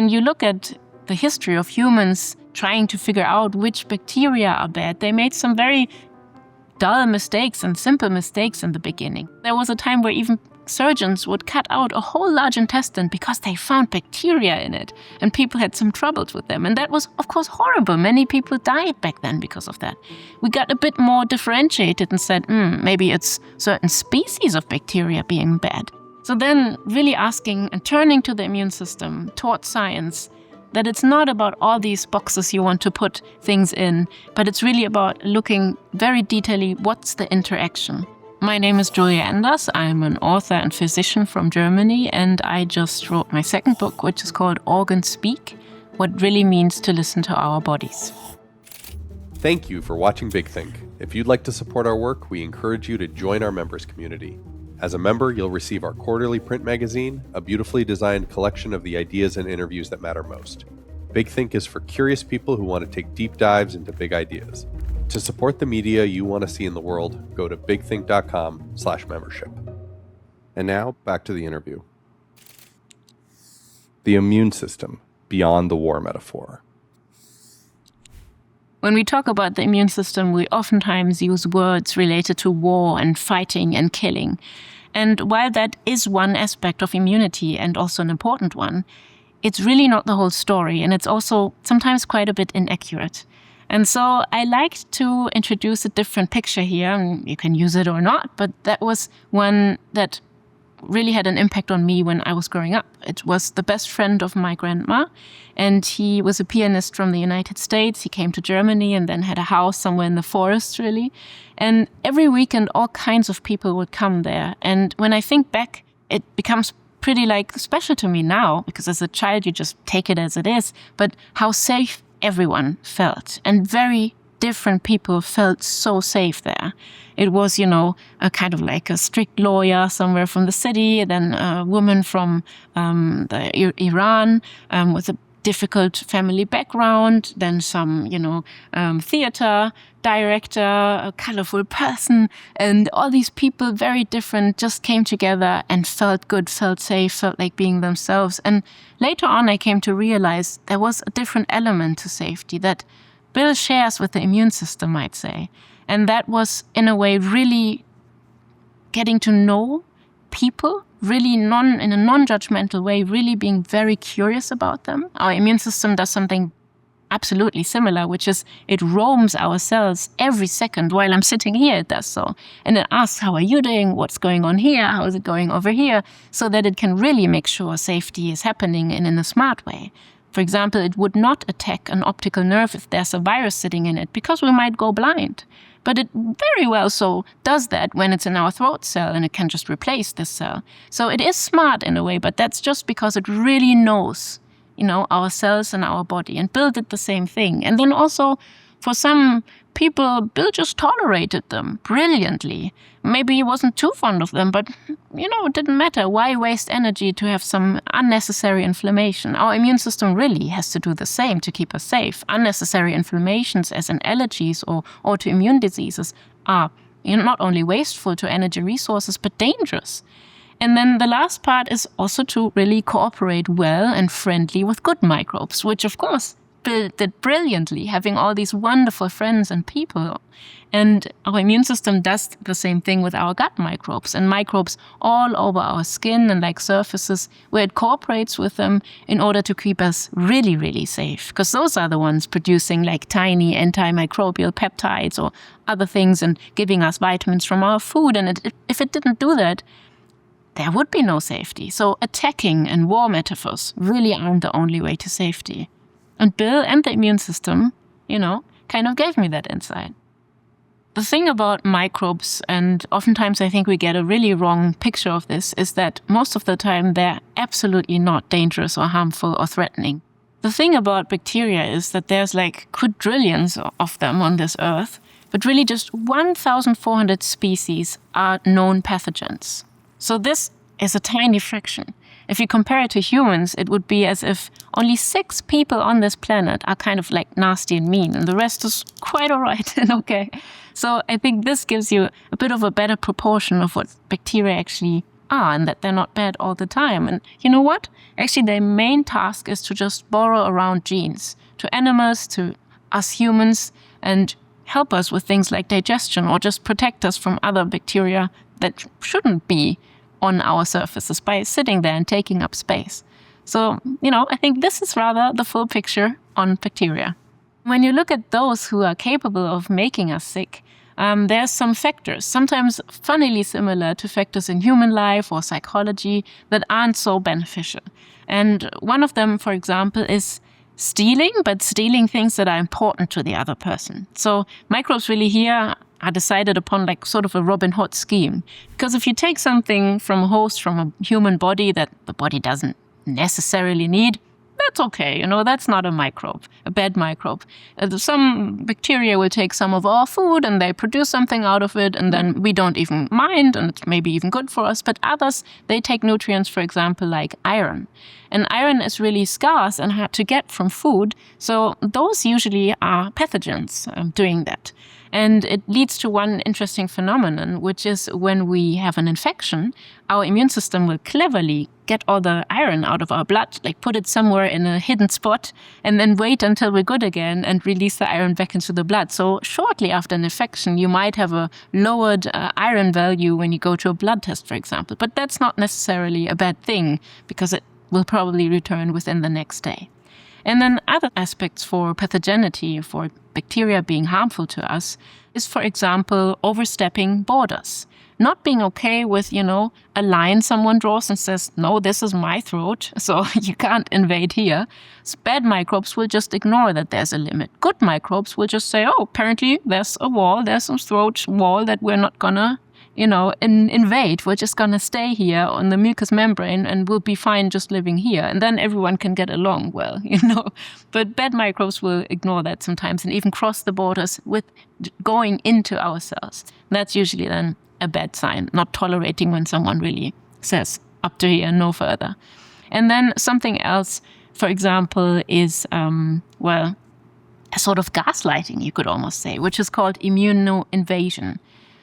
when you look at the history of humans trying to figure out which bacteria are bad, they made some very dull mistakes and simple mistakes in the beginning. There was a time where even surgeons would cut out a whole large intestine because they found bacteria in it, and people had some troubles with them. And that was, of course, horrible. Many people died back then because of that. We got a bit more differentiated and said, maybe it's certain species of bacteria being bad. So then really asking and turning to the immune system, toward science, that it's not about all these boxes you want to put things in, but it's really about looking very detailedly what's the interaction. My name is Giulia Enders. I'm an author and physician from Germany, and I just wrote my second book, which is called Organs Speak, What It Really Means to Listen to Our Bodies. Thank you for watching Big Think. If you'd like to support our work, we encourage you to join our members community. As a member, you'll receive our quarterly print magazine, a beautifully designed collection of the ideas and interviews that matter most. Big Think is for curious people who want to take deep dives into big ideas. To support the media you want to see in the world, go to bigthink.com/membership. And now, back to the interview. The immune system, beyond the war metaphor. When we talk about the immune system, we oftentimes use words related to war and fighting and killing. And while that is one aspect of immunity and also an important one, it's really not the whole story, and it's also sometimes quite a bit inaccurate. And so I like to introduce a different picture here, and you can use it or not, but that was one that really had an impact on me when I was growing up. It was the best friend of my grandma, and he was a pianist from the United States. He came to Germany and then had a house somewhere in the forest, really. And every weekend, all kinds of people would come there. And when I think back, it becomes pretty special to me now, because as a child, you just take it as it is, but how safe everyone felt, and very different people felt so safe there. It was, a kind of like a strict lawyer somewhere from the city, then a woman from Iran with a difficult family background, then some, theater director, a colorful person, and all these people, very different, just came together and felt good, felt safe, felt like being themselves. And later on, I came to realize there was a different element to safety that Bill shares with the immune system, I'd say. And that was, in a way, really getting to know people, really in a non-judgmental way, really being very curious about them. Our immune system does something absolutely similar, which is it roams our cells every second. While I'm sitting here, it does so. And it asks, how are you doing? What's going on here? How is it going over here? So that it can really make sure safety is happening in a smart way. For example, it would not attack an optical nerve if there's a virus sitting in it, because we might go blind. But it very well so does that when it's in our throat cell, and it can just replace this cell. So it is smart in a way, but that's just because it really knows, our cells and our body. And Bill did the same thing. And then also, for some people, Bill just tolerated them brilliantly. Maybe he wasn't too fond of them, but, it didn't matter. Why waste energy to have some unnecessary inflammation? Our immune system really has to do the same to keep us safe. Unnecessary inflammations, as in allergies or autoimmune diseases, are not only wasteful to energy resources, but dangerous. And then the last part is also to really cooperate well and friendly with good microbes, which, of course, Bill did brilliantly, having all these wonderful friends and people. And our immune system does the same thing with our gut microbes, and microbes all over our skin and surfaces, where it cooperates with them in order to keep us really, really safe. Because those are the ones producing tiny antimicrobial peptides or other things and giving us vitamins from our food. And if it didn't do that, there would be no safety. So attacking and war metaphors really aren't the only way to safety. And Bill and the immune system, kind of gave me that insight. The thing about microbes, and oftentimes I think we get a really wrong picture of this, is that most of the time they're absolutely not dangerous or harmful or threatening. The thing about bacteria is that there's quadrillions of them on this earth, but really just 1,400 species are known pathogens. So this is a tiny fraction. If you compare it to humans, it would be as if only 6 people on this planet are kind of nasty and mean, and the rest is quite all right and okay. So I think this gives you a bit of a better proportion of what bacteria actually are and that they're not bad all the time. And you know what? Actually, their main task is to just borrow around genes to animals, to us humans, and help us with things like digestion or just protect us from other bacteria that shouldn't be on our surfaces by sitting there and taking up space. So, I think this is rather the full picture on bacteria. When you look at those who are capable of making us sick, there's some factors, sometimes funnily similar to factors in human life or psychology, that aren't so beneficial. And one of them, for example, is stealing, but stealing things that are important to the other person. So microbes really here are decided upon like sort of a Robin Hood scheme. Because if you take something from a host, from a human body that the body doesn't necessarily need, that's okay, that's not a microbe, a bad microbe. Some bacteria will take some of our food and they produce something out of it, and then we don't even mind, and it's maybe even good for us. But others, they take nutrients, for example, like iron. And iron is really scarce and hard to get from food, so those usually are pathogens doing that. And it leads to one interesting phenomenon, which is when we have an infection, our immune system will cleverly get all the iron out of our blood, like put it somewhere in a hidden spot, and then wait until we're good again and release the iron back into the blood. So shortly after an infection, you might have a lowered iron value when you go to a blood test, for example. But that's not necessarily a bad thing, because it will probably return within the next day. And then other aspects for pathogenity, for bacteria being harmful to us, is, for example, overstepping borders. Not being okay with, a line someone draws and says, no, this is my throat, so you can't invade here. So bad microbes will just ignore that there's a limit. Good microbes will just say, oh, apparently there's a wall, there's some throat wall that we're not gonna invade. We're just going to stay here on the mucous membrane and we'll be fine just living here. And then everyone can get along well, But bad microbes will ignore that sometimes and even cross the borders with going into our cells. That's usually then a bad sign, not tolerating when someone really says up to here, no further. And then something else, for example, is, a sort of gaslighting, you could almost say, which is called immunoinvasion.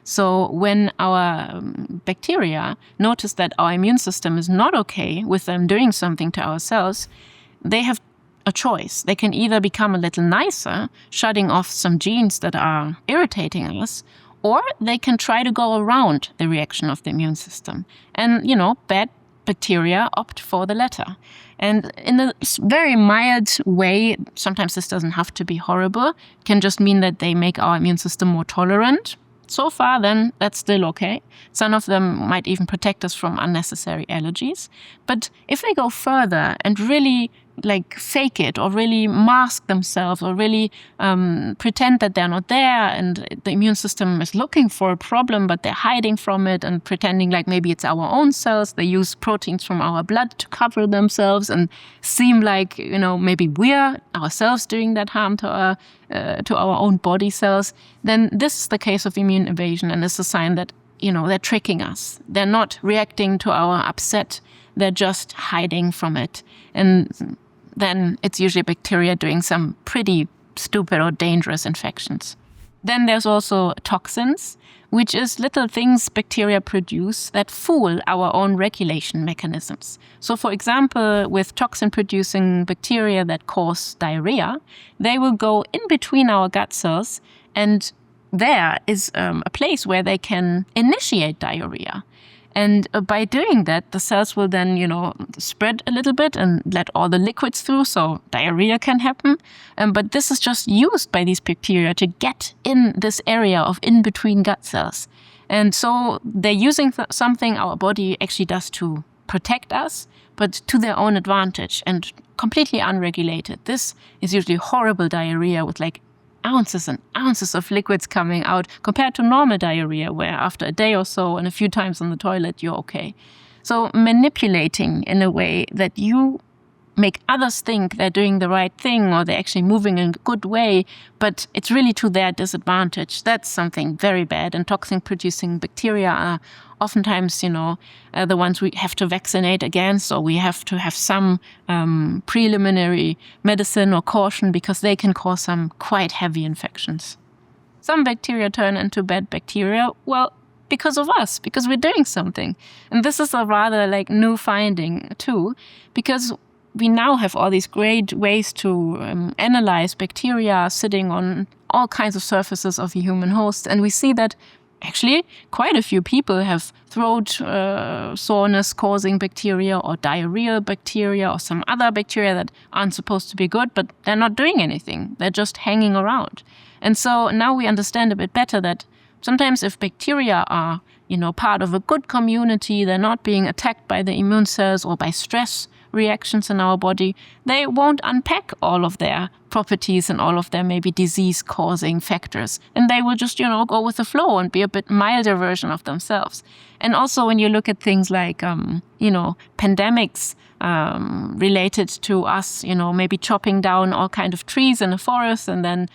So when our bacteria notice that our immune system is not okay with them doing something to our cells, they have a choice. They can either become a little nicer, shutting off some genes that are irritating us, or they can try to go around the reaction of the immune system. And, bad bacteria opt for the latter. And in a very mild way, sometimes this doesn't have to be horrible, it can just mean that they make our immune system more tolerant. So far, then, that's still okay. Some of them might even protect us from unnecessary allergies. But if they go further and really fake it or really mask themselves or really pretend that they're not there and the immune system is looking for a problem, but they're hiding from it and pretending like maybe it's our own cells. They use proteins from our blood to cover themselves and seem like, maybe we're ourselves doing that harm to our own body cells. Then this is the case of immune evasion, and it's a sign that, they're tricking us. They're not reacting to our upset. They're just hiding from it. And then it's usually bacteria doing some pretty stupid or dangerous infections. Then there's also toxins, which is little things bacteria produce that fool our own regulation mechanisms. So for example, with toxin-producing bacteria that cause diarrhea, they will go in between our gut cells, and there is a place where they can initiate diarrhea. And by doing that, the cells will then, spread a little bit and let all the liquids through, so diarrhea can happen. But this is just used by these bacteria to get in this area of in-between gut cells. And so they're using something our body actually does to protect us, but to their own advantage and completely unregulated. This is usually horrible diarrhea with ounces and ounces of liquids coming out, compared to normal diarrhea where after a day or so and a few times on the toilet you're okay. So manipulating in a way that you make others think they're doing the right thing or they're actually moving in a good way, but it's really to their disadvantage. That's something very bad. And toxin-producing bacteria are oftentimes, the ones we have to vaccinate against, or we have to have some preliminary medicine or caution because they can cause some quite heavy infections. Some bacteria turn into bad bacteria. Well, because of us, because we're doing something. And this is a rather like new finding too, because we now have all these great ways to analyze bacteria sitting on all kinds of surfaces of a human host. And we see that actually quite a few people have throat soreness causing bacteria or diarrheal bacteria or some other bacteria that aren't supposed to be good, but they're not doing anything. They're just hanging around. And so now we understand a bit better that sometimes if bacteria are, part of a good community, they're not being attacked by the immune cells or by stress reactions in our body, they won't unpack all of their properties and all of their maybe disease-causing factors. And they will just, go with the flow and be a bit milder version of themselves. And also when you look at things like, pandemics related to us, maybe chopping down all kind of trees in a forest and then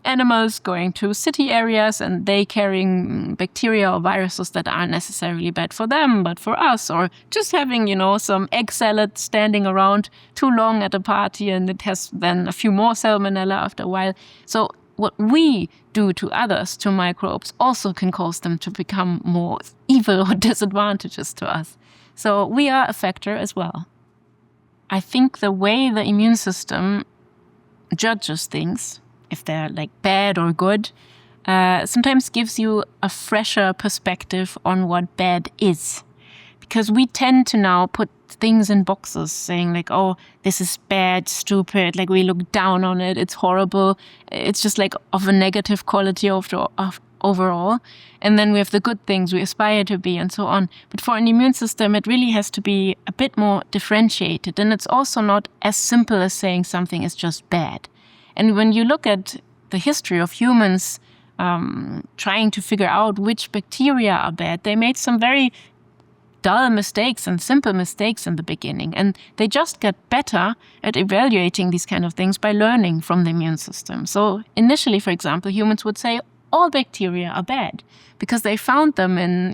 animals going to city areas and they carrying bacteria or viruses that aren't necessarily bad for them, but for us, or just having, some egg salad standing around too long at a party and it has then a few more salmonella after a while. So what we do to others, to microbes, also can cause them to become more evil or disadvantageous to us. So we are a factor as well. I think the way the immune system judges things, if they're like bad or good, sometimes gives you a fresher perspective on what bad is. Because we tend to now put things in boxes saying like, oh, this is bad, stupid, like we look down on it, it's horrible. It's just like of a negative quality overall. And then we have the good things we aspire to be and so on. But for an immune system, it really has to be a bit more differentiated. And it's also not as simple as saying something is just bad. And when you look at the history of humans trying to figure out which bacteria are bad, they made some very dull mistakes and simple mistakes in the beginning. And they just got better at evaluating these kind of things by learning from the immune system. So initially, for example, humans would say all bacteria are bad because they found them in,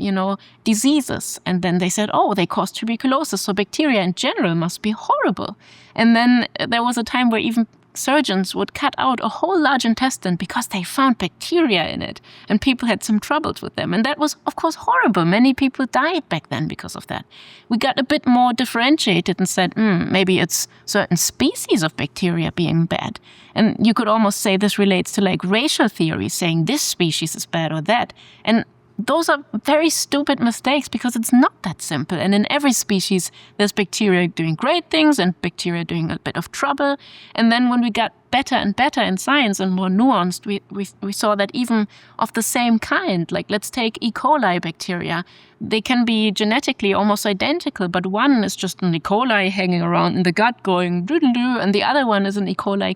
diseases. And then they said, oh, they cause tuberculosis. So bacteria in general must be horrible. And then there was a time where even surgeons would cut out a whole large intestine because they found bacteria in it and people had some troubles with them. And that was, of course, horrible. Many people died back then because of that. We got a bit more differentiated and said, maybe it's certain species of bacteria being bad. And you could almost say this relates to like racial theory, saying this species is bad or that. And those are very stupid mistakes because it's not that simple. And in every species, there's bacteria doing great things and bacteria doing a bit of trouble. And then when we got better and better in science and more nuanced, we saw that even of the same kind, like let's take E. coli bacteria, they can be genetically almost identical, but one is just an E. coli hanging around in the gut going doodle-doo, and the other one is an E. coli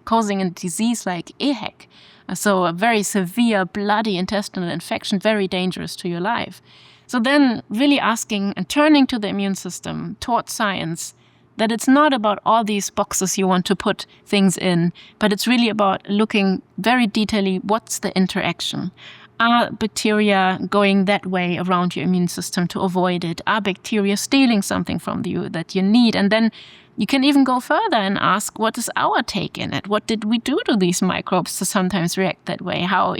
causing a disease like EHEC. So a very severe bloody intestinal infection, very dangerous to your life. So then really asking and turning to the immune system, toward science, that it's not about all these boxes you want to put things in, but it's really about looking very detailedly, what's the interaction? Are bacteria going that way around your immune system to avoid it? Are bacteria stealing something from you that you need? And then you can even go further and ask, what is our take in it? What did we do to these microbes to sometimes react that way? How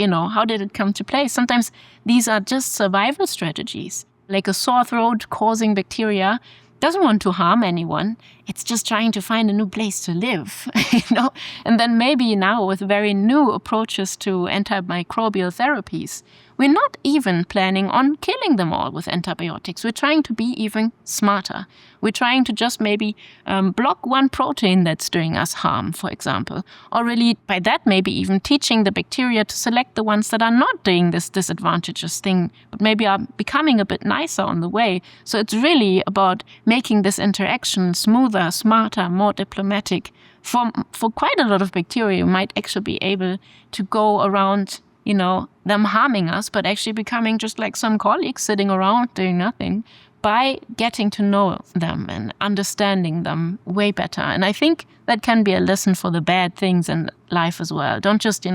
did it come to play? Sometimes these are just survival strategies. Like a sore throat causing bacteria doesn't want to harm anyone. It's just trying to find a new place to live, And then maybe now with very new approaches to antimicrobial therapies, we're not even planning on killing them all with antibiotics. We're trying to be even smarter. We're trying to just maybe block one protein that's doing us harm, for example. Or really, by that, maybe even teaching the bacteria to select the ones that are not doing this disadvantageous thing, but maybe are becoming a bit nicer on the way. So it's really about making this interaction smoother, smarter, more diplomatic. For quite a lot of bacteria, you might actually be able to go around them harming us, but actually becoming just like some colleagues sitting around doing nothing by getting to know them and understanding them way better. And I think that can be a lesson for the bad things in life as well. Don't just,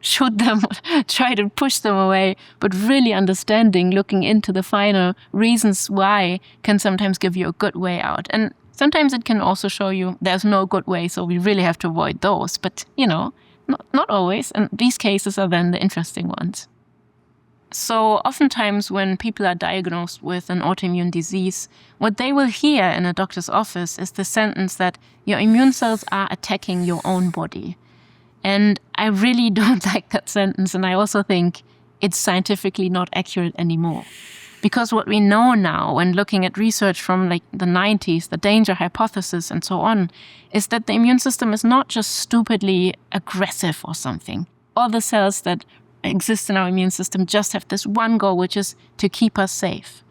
shoot them, try to push them away, but really understanding, looking into the finer reasons why can sometimes give you a good way out. And sometimes it can also show you there's no good way, so we really have to avoid those. But, not always. And these cases are then the interesting ones. So oftentimes when people are diagnosed with an autoimmune disease, what they will hear in a doctor's office is the sentence that your immune cells are attacking your own body. And I really don't like that sentence. And I also think it's scientifically not accurate anymore. Because what we know now, when looking at research from like the 90s, the danger hypothesis and so on, is that the immune system is not just stupidly aggressive or something. All the cells that exist in our immune system just have this one goal, which is to keep us safe.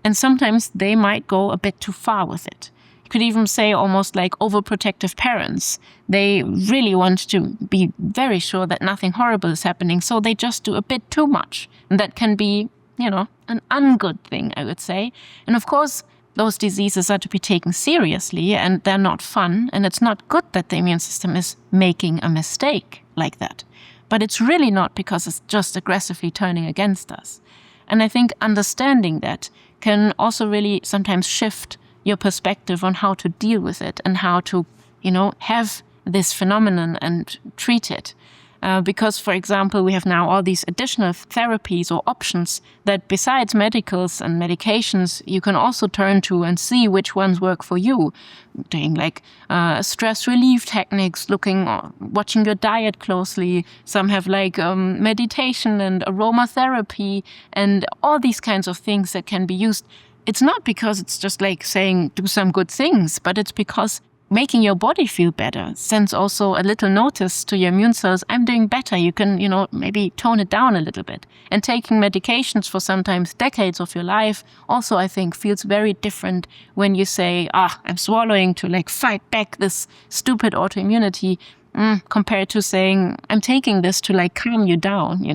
And sometimes they might go a bit too far with it. You could even say almost like overprotective parents. They really want to be very sure that nothing horrible is happening, so they just do a bit too much. And that can be, an ungood thing, I would say. And of course, those diseases are to be taken seriously and they're not fun. And it's not good that the immune system is making a mistake like that. But it's really not because it's just aggressively turning against us. And I think understanding that can also really sometimes shift your perspective on how to deal with it and how to, have this phenomenon and treat it. Because, for example, we have now all these additional therapies or options that besides medicals and medications, you can also turn to and see which ones work for you. Doing like stress relief techniques, watching your diet closely. Some have like meditation and aromatherapy and all these kinds of things that can be used. It's not because it's just like saying do some good things, but it's because making your body feel better sends also a little notice to your immune cells. I'm doing better. You can, maybe tone it down a little bit. And taking medications for sometimes decades of your life also, I think, feels very different when you say, I'm swallowing to like fight back this stupid autoimmunity, compared to saying, I'm taking this to like calm you down, You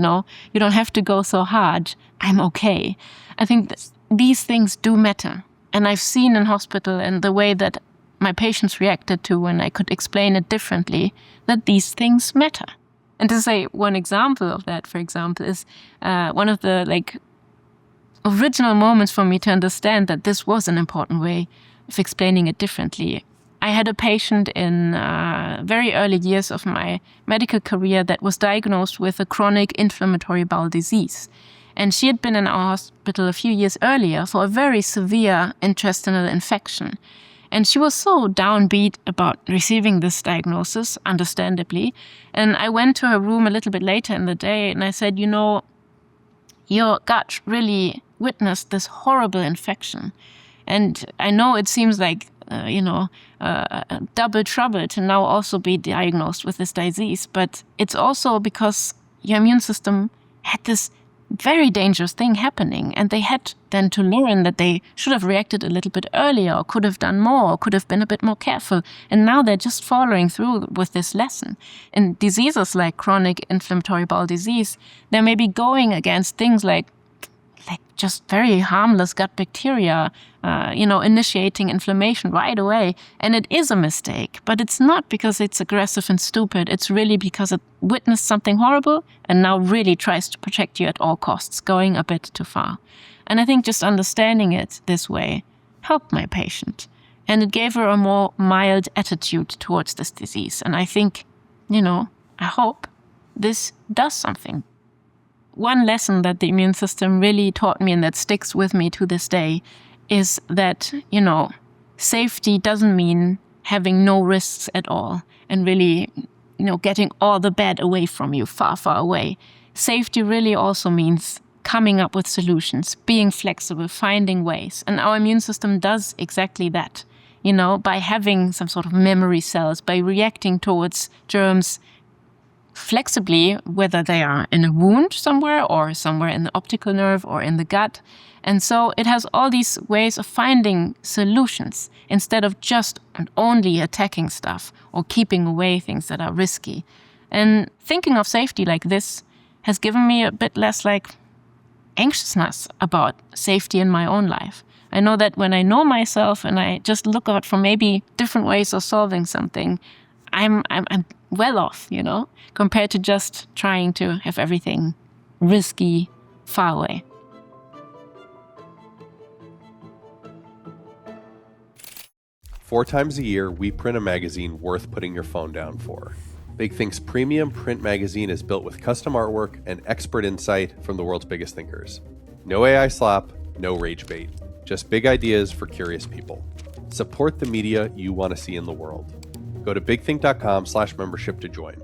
don't have to go so hard. I'm okay. I think these things do matter. And I've seen in hospital and the way that my patients reacted to when I could explain it differently, that these things matter. And to say one example of that, for example, is one of the original moments for me to understand that this was an important way of explaining it differently. I had a patient in very early years of my medical career that was diagnosed with a chronic inflammatory bowel disease. And she had been in our hospital a few years earlier for a very severe intestinal infection. And she was so downbeat about receiving this diagnosis, understandably. And I went to her room a little bit later in the day and I said, your gut really witnessed this horrible infection. And I know it seems like, double trouble to now also be diagnosed with this disease. But it's also because your immune system had this very dangerous thing happening. And they had then to learn that they should have reacted a little bit earlier or could have done more or could have been a bit more careful. And now they're just following through with this lesson. In diseases like chronic inflammatory bowel disease, they may be going against things like just very harmless gut bacteria, initiating inflammation right away. And it is a mistake, but it's not because it's aggressive and stupid. It's really because it witnessed something horrible and now really tries to protect you at all costs, going a bit too far. And I think just understanding it this way helped my patient. And it gave her a more mild attitude towards this disease. And I think, I hope this does something. One lesson that the immune system really taught me and that sticks with me to this day is that, safety doesn't mean having no risks at all and really, getting all the bad away from you, far, far away. Safety really also means coming up with solutions, being flexible, finding ways. And our immune system does exactly that, by having some sort of memory cells, by reacting towards germs flexibly, whether they are in a wound somewhere or somewhere in the optical nerve or in the gut. And so it has all these ways of finding solutions instead of just and only attacking stuff or keeping away things that are risky. And thinking of safety like this has given me a bit less anxiousness about safety in my own life. I know that when I know myself and I just look out for maybe different ways of solving something, I'm well off, compared to just trying to have everything risky, far away. Four times a year, we print a magazine worth putting your phone down for. Big Think's premium print magazine is built with custom artwork and expert insight from the world's biggest thinkers. No AI slop, no rage bait, just big ideas for curious people. Support the media you want to see in the world. Go to bigthink.com/membership to join.